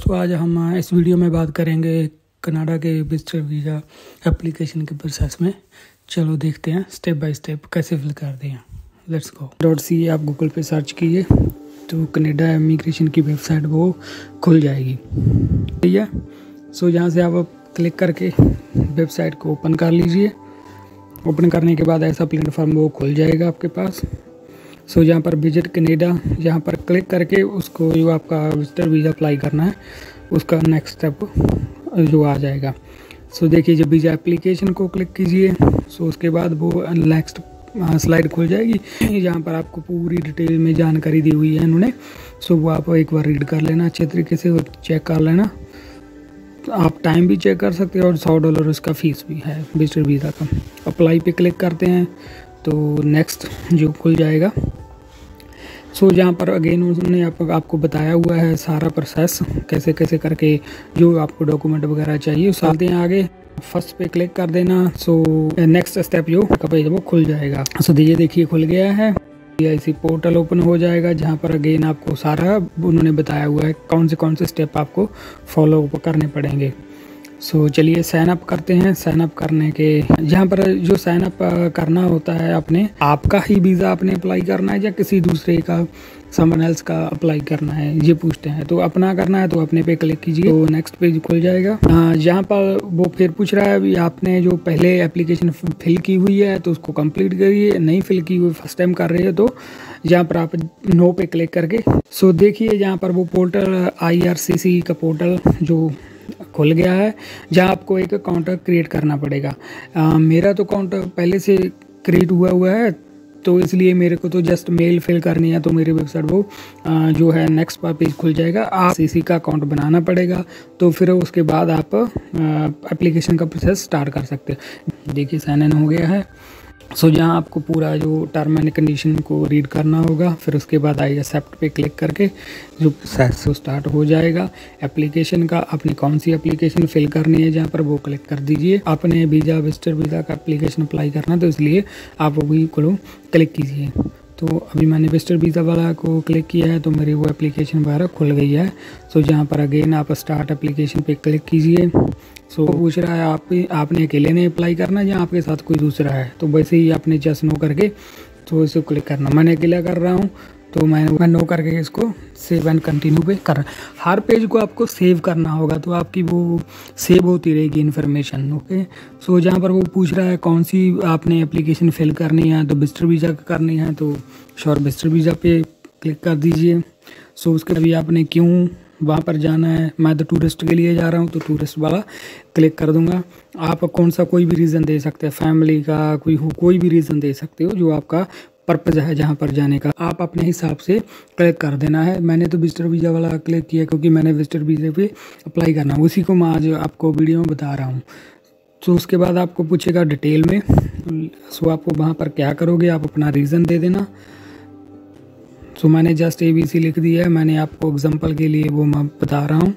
दोस्तों आज हम इस वीडियो में बात करेंगे कनाडा के विजिटर वीज़ा एप्लीकेशन के प्रोसेस में। चलो देखते हैं स्टेप बाय स्टेप कैसे फिल कर दें। Let's go. .ca आप गूगल पे सर्च कीजिए तो कनाडा इमिग्रेशन की वेबसाइट वो खुल जाएगी। ठीक है, सो यहाँ से आप क्लिक करके वेबसाइट को ओपन कर लीजिए। ओपन करने के बाद ऐसा प्लेटफॉर्म वो खुल जाएगा आपके पास। सो यहाँ पर विजिट कनाडा यहाँ पर क्लिक करके उसको जो आपका विजिटर वीज़ा अप्लाई करना है उसका नेक्स्ट स्टेप जो आ जाएगा। सो देखिए जब वीज़ा एप्लीकेशन को क्लिक कीजिए सो उसके बाद वो नेक्स्ट स्लाइड खुल जाएगी। यहाँ पर आपको पूरी डिटेल में जानकारी दी हुई है इन्होंने। सो वो आप एक बार रीड कर लेना अच्छे तरीके से, वो चेक कर लेना। आप टाइम भी चेक कर सकते हैं और $100 उसका फ़ीस भी है विजिटर वीज़ा का। अप्लाई पे क्लिक करते हैं तो नेक्स्ट जो खुल जाएगा। सो यहाँ पर अगेन उन्होंने आपको बताया हुआ है सारा प्रोसेस कैसे कैसे करके जो आपको डॉक्यूमेंट वगैरह चाहिए उस आते हैं आगे। फर्स्ट पे क्लिक कर देना। सो नेक्स्ट स्टेप जो का पेज वो खुल जाएगा। सो ये देखिए खुल गया है। ऐसी पोर्टल ओपन हो जाएगा जहाँ पर अगेन आपको सारा उन्होंने बताया हुआ है कौन से स्टेप आपको फॉलो करने पड़ेंगे। सो चलिए साइन अप करते हैं। साइन अप करने के यहाँ पर जो साइन अप करना होता है अपने आपका ही वीज़ा आपने अप्लाई करना है या किसी दूसरे का समवन एल्स का अप्लाई करना है ये पूछते हैं। तो अपना करना है तो अपने पे क्लिक कीजिए तो नेक्स्ट पेज खुल जाएगा। यहाँ पर वो फिर पूछ रहा है अभी आपने जो पहले एप्लीकेशन फिल की हुई है तो उसको कंप्लीट करिए, नहीं फिल की हुई फर्स्ट टाइम कर रहे हो तो यहाँ पर आप नो पे क्लिक करके सो देखिए यहाँ पर वो पोर्टल IRCC का पोर्टल जो खुल गया है जहाँ आपको एक अकाउंट क्रिएट करना पड़ेगा। मेरा तो अकाउंट पहले से क्रिएट हुआ है तो इसलिए मेरे को तो जस्ट मेल फिल करनी है। तो मेरी वेबसाइट वो जो है नेक्स्ट पेज खुल जाएगा। आप CC का अकाउंट बनाना पड़ेगा तो फिर उसके बाद आप एप्लीकेशन का प्रोसेस स्टार्ट कर सकते हैं। देखिए साइन इन हो गया है। सो जहाँ आपको पूरा जो टर्म एंड कंडीशन को रीड करना होगा, फिर उसके बाद आई एक्सेप्ट पे क्लिक करके जो प्रोसेस स्टार्ट हो जाएगा एप्लीकेशन का। अपनी कौन सी एप्लीकेशन फिल करनी है जहाँ पर वो क्लिक कर दीजिए। आपने विजिटर वीज़ा का एप्लीकेशन अप्लाई करना तो इसलिए आप वही को क्लिक कीजिए। तो अभी मैंने विजिटर वीज़ा वाला को क्लिक किया है तो मेरी वो एप्लीकेशन वगैरह खुल गई है। सो जहाँ पर अगेन आप स्टार्ट एप्लीकेशन पे क्लिक कीजिए। सो पूछ रहा है आपने अकेले ने अप्लाई करना या आपके साथ कोई दूसरा है, तो वैसे ही आपने जस्ट नो करके तो इसे क्लिक करना। मैंने अकेला कर रहा हूँ तो मैं नो करके इसको सेव एंड कंटिन्यू पे कर रहा। हर पेज को आपको सेव करना होगा तो आपकी वो सेव होती रहेगी इन्फॉर्मेशन। ओके, सो जहाँ पर वो पूछ रहा है कौन सी आपने एप्लीकेशन फिल करनी है तो विजिटर वीज़ा करनी है तो श्योर विजिटर वीज़ा पे क्लिक कर दीजिए। सो उसके अभी आपने क्यों वहाँ पर जाना है, मैं तो टूरिस्ट के लिए जा रहा हूँ तो टूरिस्ट वाला क्लिक कर दूंगा। आप कौन सा कोई भी रीज़न दे सकते हैं, फैमिली का कोई भी रीज़न दे सकते हो जो आपका पर्पज़ है जहाँ पर जाने का, आप अपने हिसाब से क्लिक कर देना है। मैंने तो विजिटर वीज़ा वाला क्लिक किया क्योंकि मैंने विजिटर वीज़े पे अप्लाई करना है, उसी को मैं आज आपको वीडियो में बता रहा हूँ। तो उसके बाद आपको पूछेगा डिटेल में। सो आपको वहाँ पर क्या करोगे, आप अपना रीज़न दे देना। सो मैंने जस्ट ABC लिख दिया है, मैंने आपको एग्जांपल के लिए वो मैं बता रहा हूँ।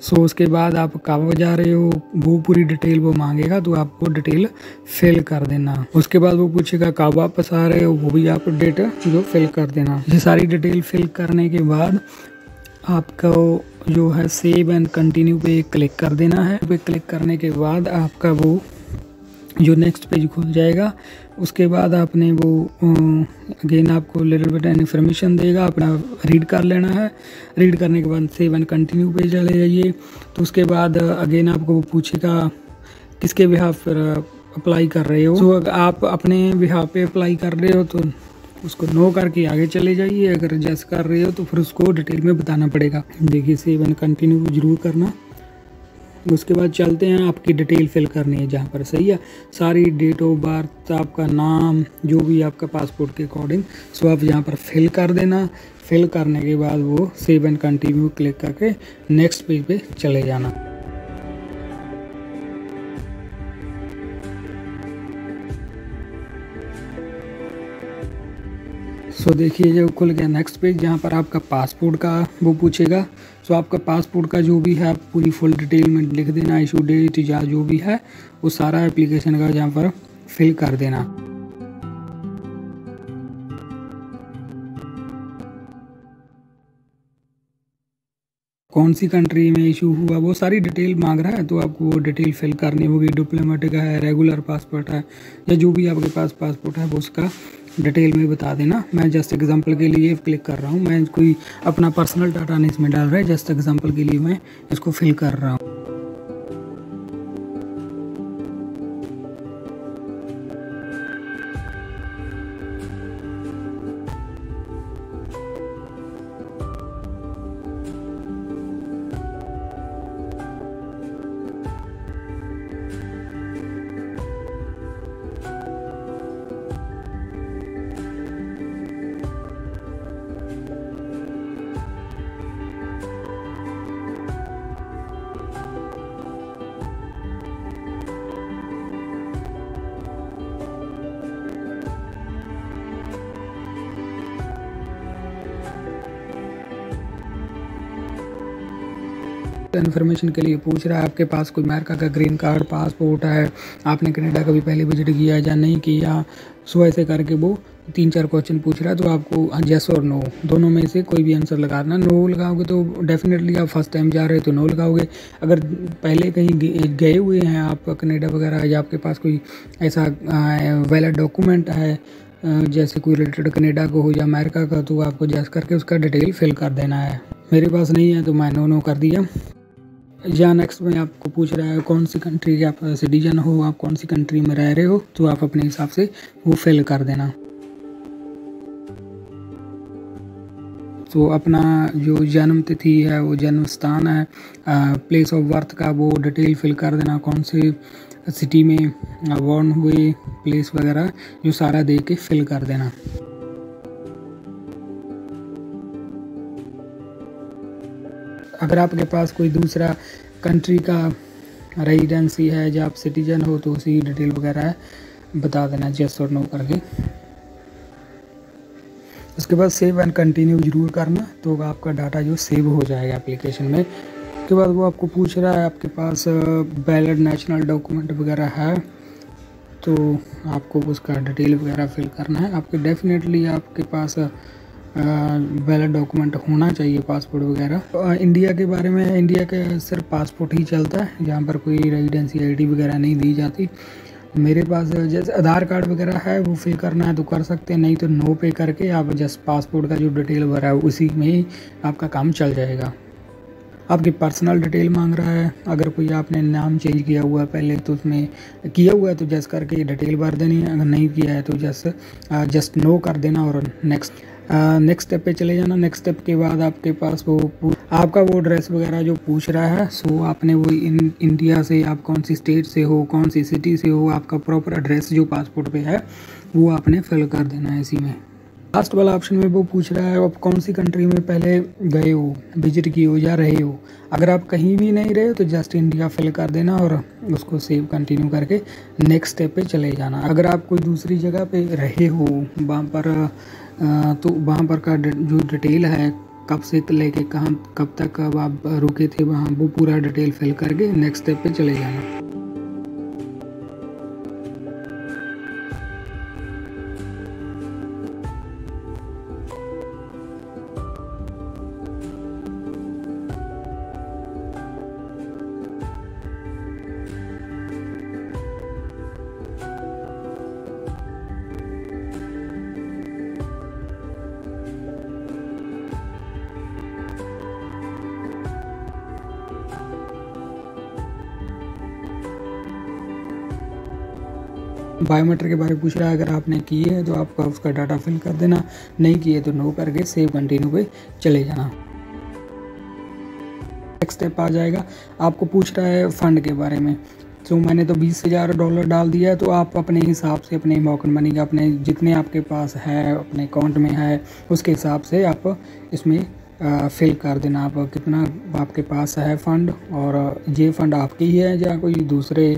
सो उसके बाद आप कहाँ जा रहे हो वो पूरी डिटेल वो मांगेगा तो आपको डिटेल फिल कर देना। उसके बाद वो पूछेगा कब वापस आ रहे हो वो भी आप डेट जो फिल कर देना। ये सारी डिटेल फिल करने के बाद आपको जो है सेव एंड कंटिन्यू पे क्लिक कर देना है। पे क्लिक करने के बाद आपका वो जो नेक्स्ट पेज खुल जाएगा। उसके बाद आपने वो अगेन आपको लिटिल बिट इन्फॉर्मेशन देगा, अपना रीड कर लेना है। रीड करने के बाद सेव एंड कंटिन्यू पे चले जाइए। तो उसके बाद अगेन आपको वो पूछेगा किसके बिहाफ पर अप्लाई कर रहे हो। तो आप अपने बिहाफ पे अप्लाई कर रहे हो तो उसको नो करके आगे चले जाइए। अगर जैस कर रहे हो तो फिर उसको डिटेल में बताना पड़ेगा। देखिए सेव एंड कंटिन्यू जरूर करना। उसके बाद चलते हैं, आपकी डिटेल फिल करनी है जहाँ पर, सही है, सारी डेट ऑफ बर्थ, आपका नाम, जो भी आपका पासपोर्ट के अकॉर्डिंग सो आप यहाँ पर फिल कर देना। फिल करने के बाद वो सेव एंड कंटिन्यू क्लिक करके नेक्स्ट पेज पे चले जाना। सो देखिए जो खुल गया नेक्स्ट पेज जहाँ पर आपका पासपोर्ट का वो पूछेगा। सो आपका पासपोर्ट का जो भी है आप पूरी फुल डिटेल में लिख देना, इशू डेट या जो भी है वो सारा एप्लीकेशन का जहाँ पर फिल कर देना। कौन सी कंट्री में इशू हुआ, वो सारी डिटेल मांग रहा है, तो आपको वो डिटेल फिल करनी होगी। डिप्लोमेटिक है, रेगुलर पासपोर्ट है, या जो भी आपके पास पासपोर्ट है वो उसका डिटेल में बता देना। मैं जस्ट एग्जांपल के लिए क्लिक कर रहा हूँ, मैं कोई अपना पर्सनल डाटा नहीं इसमें डाल रहा है, जस्ट एग्जांपल के लिए मैं इसको फिल कर रहा हूँ। इन्फॉर्मेशन के लिए पूछ रहा है, आपके पास कोई अमेरिका का ग्रीन कार्ड, पासपोर्ट है, आपने कनाडा कभी पहले विजिट किया या नहीं किया, सो ऐसे करके वो 3-4 क्वेश्चन पूछ रहा है। तो आपको यस और नो दोनों में से कोई भी आंसर लगाना। नो लगाओगे तो डेफिनेटली आप फर्स्ट टाइम जा रहे हो तो नो लगाओगे। अगर पहले कहीं गए हुए हैं आप कनाडा वगैरह, या आपके पास कोई ऐसा वैलिड डॉक्यूमेंट है जैसे कोई रिलेटेड कनाडा को हो या अमेरिका का, तो आपको जैस करके उसका डिटेल फिल कर देना है। मेरे पास नहीं है तो मैं नो कर दिया। या नेक्स्ट में आपको पूछ रहा है कौन सी कंट्री के आप सिटीजन हो, आप कौन सी कंट्री में रह रहे हो, तो आप अपने हिसाब से वो फिल कर देना। तो अपना जो जन्म तिथि है, वो जन्म स्थान है, प्लेस ऑफ बर्थ का वो डिटेल फिल कर देना, कौन से सिटी में बॉर्न हुए, प्लेस वगैरह जो सारा दे के फिल कर देना। अगर आपके पास कोई दूसरा कंट्री का रेजिडेंसी है या आप सिटीजन हो तो उसी डिटेल वगैरह बता देना यस और नो करके। उसके बाद सेव एंड कंटिन्यू जरूर करना, तो आपका डाटा जो सेव हो जाएगा एप्लीकेशन में। उसके बाद वो आपको पूछ रहा है आपके पास वैलिड नेशनल डॉक्यूमेंट वगैरह है, तो आपको उसका डिटेल वगैरह फिल करना है। आपके डेफिनेटली आपके पास वैलिड डॉक्यूमेंट होना चाहिए, पासपोर्ट वगैरह। इंडिया के बारे में, इंडिया के सिर्फ पासपोर्ट ही चलता है, जहाँ पर कोई रेजिडेंसी आईडी वगैरह नहीं दी जाती। मेरे पास जैसे आधार कार्ड वगैरह है वो फिल करना है तो कर सकते हैं, नहीं तो नो पे करके आप जस्ट पासपोर्ट का जो डिटेल भरा है उसी में ही आपका काम चल जाएगा। आपकी पर्सनल डिटेल मांग रहा है, अगर कोई आपने नाम चेंज किया हुआ है पहले तो उसमें किया हुआ है तो जस्ट करके डिटेल भर देनी है, अगर नहीं किया है तो जस्ट नो कर देना और नेक्स्ट स्टेप पे चले जाना। नेक्स्ट स्टेप के बाद आपके पास आपका वो एड्रेस वगैरह जो पूछ रहा है, सो आपने वो इंडिया से आप कौन सी स्टेट से हो, कौन सी सिटी से हो, आपका प्रॉपर एड्रेस जो पासपोर्ट पे है वो आपने फिल कर देना है इसी में। लास्ट वाला ऑप्शन में वो पूछ रहा है आप कौन सी कंट्री में पहले गए हो, विजिट किए हो या रहे हो। अगर आप कहीं भी नहीं रहे हो तो जस्ट इंडिया फिल कर देना और उसको सेव कंटिन्यू करके नेक्स्ट स्टेप पे चले जाना। अगर आप कोई दूसरी जगह पे रहे हो वहाँ पर तो वहाँ पर का जो डिटेल है, कब से लेके कहाँ कब तक कब आप रुके थे वहाँ, वो पूरा डिटेल फिल करके नेक्स्ट स्टेप पे चले जाना। बायोमेट्रिक के बारे में पूछ रहा है, अगर आपने किए है तो आपका उसका डाटा फिल कर देना, नहीं किए तो नो करके सेव कंटिन्यू पे चले जाना। नेक्स्ट स्टेप आ जाएगा, आपको पूछ रहा है फंड के बारे में। तो मैंने तो $20,000 डाल दिया है, तो आप अपने हिसाब से अपने मॉकेट मनी का अपने जितने आपके पास है अपने अकाउंट में है उसके हिसाब से आप इसमें फिल कर देना, आप कितना आपके पास है फ़ंड, और ये फ़ंड आपके ही है या कोई दूसरे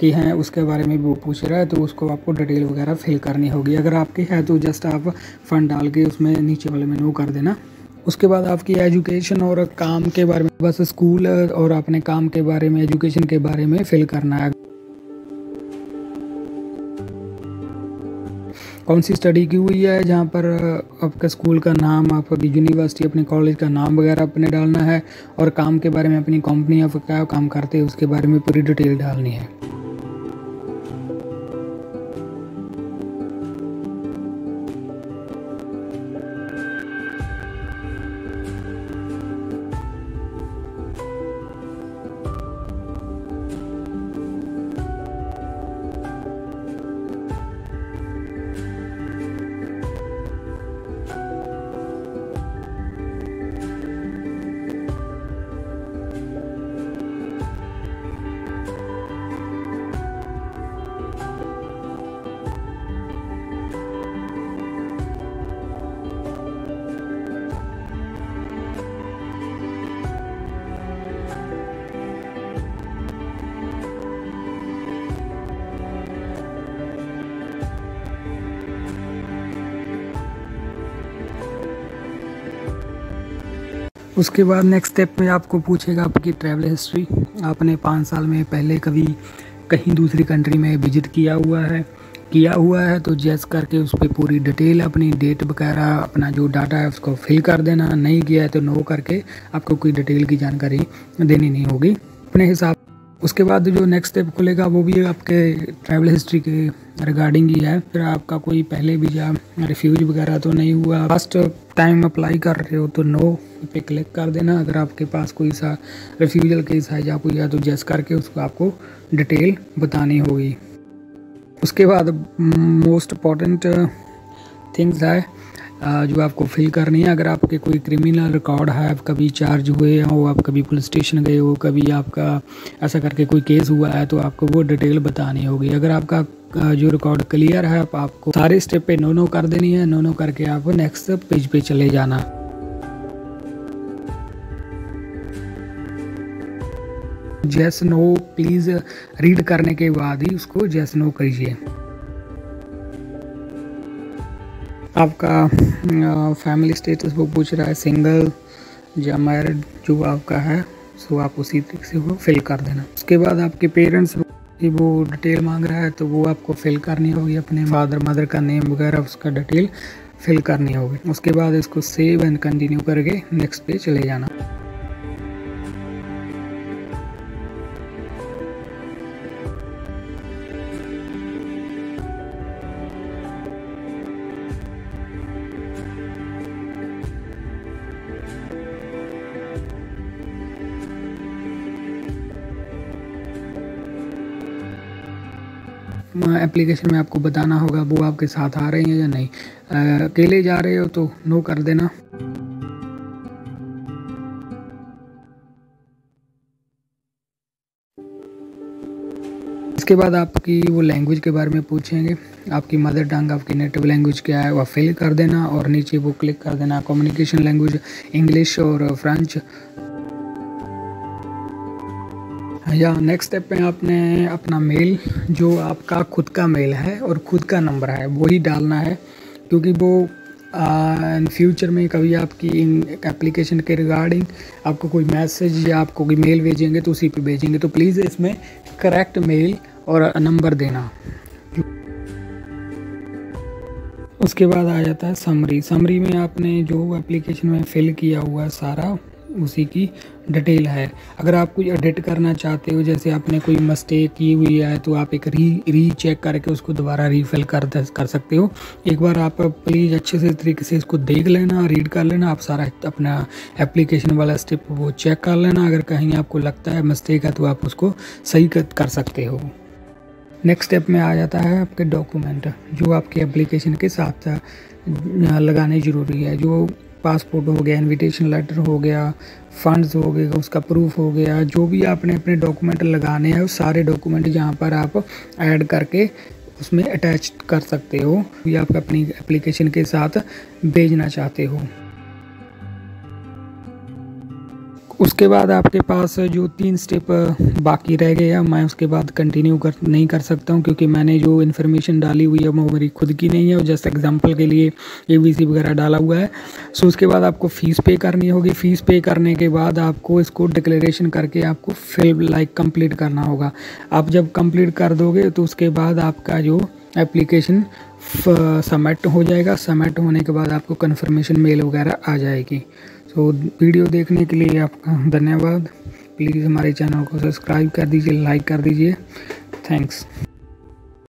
के हैं उसके बारे में वो पूछ रहा है, तो उसको आपको डिटेल वगैरह फिल करनी होगी। अगर आपके है तो जस्ट आप फ़ंड डाल के उसमें नीचे वाले में नो कर देना। उसके बाद आपकी एजुकेशन और काम के बारे में, बस स्कूल और अपने काम के बारे में, एजुकेशन के बारे में फिल करना है। कौन सी स्टडी की हुई है, जहाँ पर आपका स्कूल का नाम, आपकी यूनिवर्सिटी, अपने कॉलेज का नाम वगैरह अपने डालना है, और काम के बारे में, अपनी कंपनी आप क्या काम करते हैं उसके बारे में पूरी डिटेल डालनी है। उसके बाद नेक्स्ट स्टेप में आपको पूछेगा आपकी ट्रैवल हिस्ट्री। आपने 5 साल में पहले कभी कहीं दूसरी कंट्री में विजिट किया हुआ है तो जैस करके उस पर पूरी डिटेल, अपनी डेट वगैरह, अपना जो डाटा है उसको फिल कर देना। नहीं किया है तो नो करके आपको कोई डिटेल की जानकारी देनी नहीं होगी अपने हिसाब। उसके बाद जो नेक्स्ट स्टेप खुलेगा वो भी आपके ट्रैवल हिस्ट्री के रिगार्डिंग ही है। फिर आपका कोई पहले वीज़ा रिफ्यूज वगैरह तो नहीं हुआ, फर्स्ट टाइम अप्लाई कर रहे हो तो नो पे क्लिक कर देना। अगर आपके पास कोई सा रिफ्यूजल केस है या कोई है तो जैस करके उसको आपको डिटेल बतानी होगी। उसके बाद मोस्ट इम्पॉर्टेंट थिंग्स है जो आपको फिल करनी है। अगर आपके कोई क्रिमिनल रिकॉर्ड है, आप कभी चार्ज हुए हो, आप कभी पुलिस स्टेशन गए हो, कभी आपका ऐसा करके कोई केस हुआ है तो आपको वो डिटेल बतानी होगी। अगर आपका जो रिकॉर्ड क्लियर है आपको सारे स्टेप पे नो कर देनी है। नो करके आप नेक्स्ट पेज पे चले जाना। जैस नो प्लीज़ रीड करने के बाद ही उसको जैस नो कीजिए। आपका फैमिली स्टेटस वो पूछ रहा है, सिंगल या मैरिड जो आपका है सो आप उसी तरीके से वो फिल कर देना। उसके बाद आपके पेरेंट्स की वो डिटेल मांग रहा है तो वो आपको फिल करनी होगी, अपने फादर मदर का नेम वगैरह उसका डिटेल फिल करनी होगी। उसके बाद इसको सेव एंड कंटिन्यू करके नेक्स्ट पे चले जाना। एप्लीकेशन में आपको बताना होगा वो आपके साथ आ रहे हैं या नहीं। अकेले जा रहे हो तो नो कर देना। इसके बाद आपकी वो लैंग्वेज के बारे में पूछेंगे, आपकी मदर टंग, आपकी नेटिव लैंग्वेज क्या है वह फिल कर देना और नीचे वो क्लिक कर देना। कम्युनिकेशन लैंग्वेज इंग्लिश और फ्रेंच। या नेक्स्ट स्टेप पे आपने अपना मेल, जो आपका खुद का मेल है और खुद का नंबर है वही डालना है, क्योंकि वो इन फ्यूचर में कभी आपकी एप्लीकेशन के रिगार्डिंग आपको कोई मैसेज या आपको कोई मेल भेजेंगे तो उसी पे भेजेंगे, तो प्लीज़ इसमें करेक्ट मेल और नंबर देना। उसके बाद आ जाता है समरी में आपने जो एप्लीकेशन में फिल किया हुआ है सारा उसी की डिटेल है। अगर आप कुछ एडिट करना चाहते हो, जैसे आपने कोई मिस्टेक की हुई है तो आप एक री चेक करके उसको दोबारा रीफिल कर सकते हो। एक बार आप प्लीज़ अच्छे से तरीके से इसको देख लेना, रीड कर लेना, आप सारा अपना एप्लीकेशन वाला स्टेप वो चेक कर लेना। अगर कहीं आपको लगता है मिस्टेक है तो आप उसको सही कर सकते हो। नेक्स्ट स्टेप में आ जाता है आपके डॉक्यूमेंट जो आपके एप्लीकेशन के साथ लगाने ज़रूरी है। जो पासपोर्ट हो गया, इनविटेशन लेटर हो गया, फंड्स हो गए, उसका प्रूफ हो गया, जो भी आपने अपने डॉक्यूमेंट लगाने हैं वो सारे डॉक्यूमेंट यहाँ पर आप ऐड करके उसमें अटैच कर सकते हो या आप अपनी एप्लीकेशन के साथ भेजना चाहते हो। उसके बाद आपके पास जो 3 स्टेप बाकी रह गए हैं, मैं उसके बाद कंटिन्यू नहीं कर सकता हूं क्योंकि मैंने जो इन्फॉर्मेशन डाली हुई है वो मेरी खुद की नहीं है और जस्ट एग्जांपल के लिए ABC वगैरह डाला हुआ है। सो उसके बाद आपको फ़ीस पे करनी होगी। फ़ीस पे करने के बाद आपको इसको डिक्लेरेशन करके आपको कंप्लीट करना होगा। आप जब कंप्लीट कर दोगे तो उसके बाद आपका जो एप्लीकेशन सबमिट हो जाएगा। सबमिट होने के बाद आपको कन्फर्मेशन मेल वगैरह आ जाएगी। तो वीडियो देखने के लिए आपका धन्यवाद। प्लीज़ हमारे चैनल को सब्सक्राइब कर दीजिए, लाइक कर दीजिए। थैंक्स।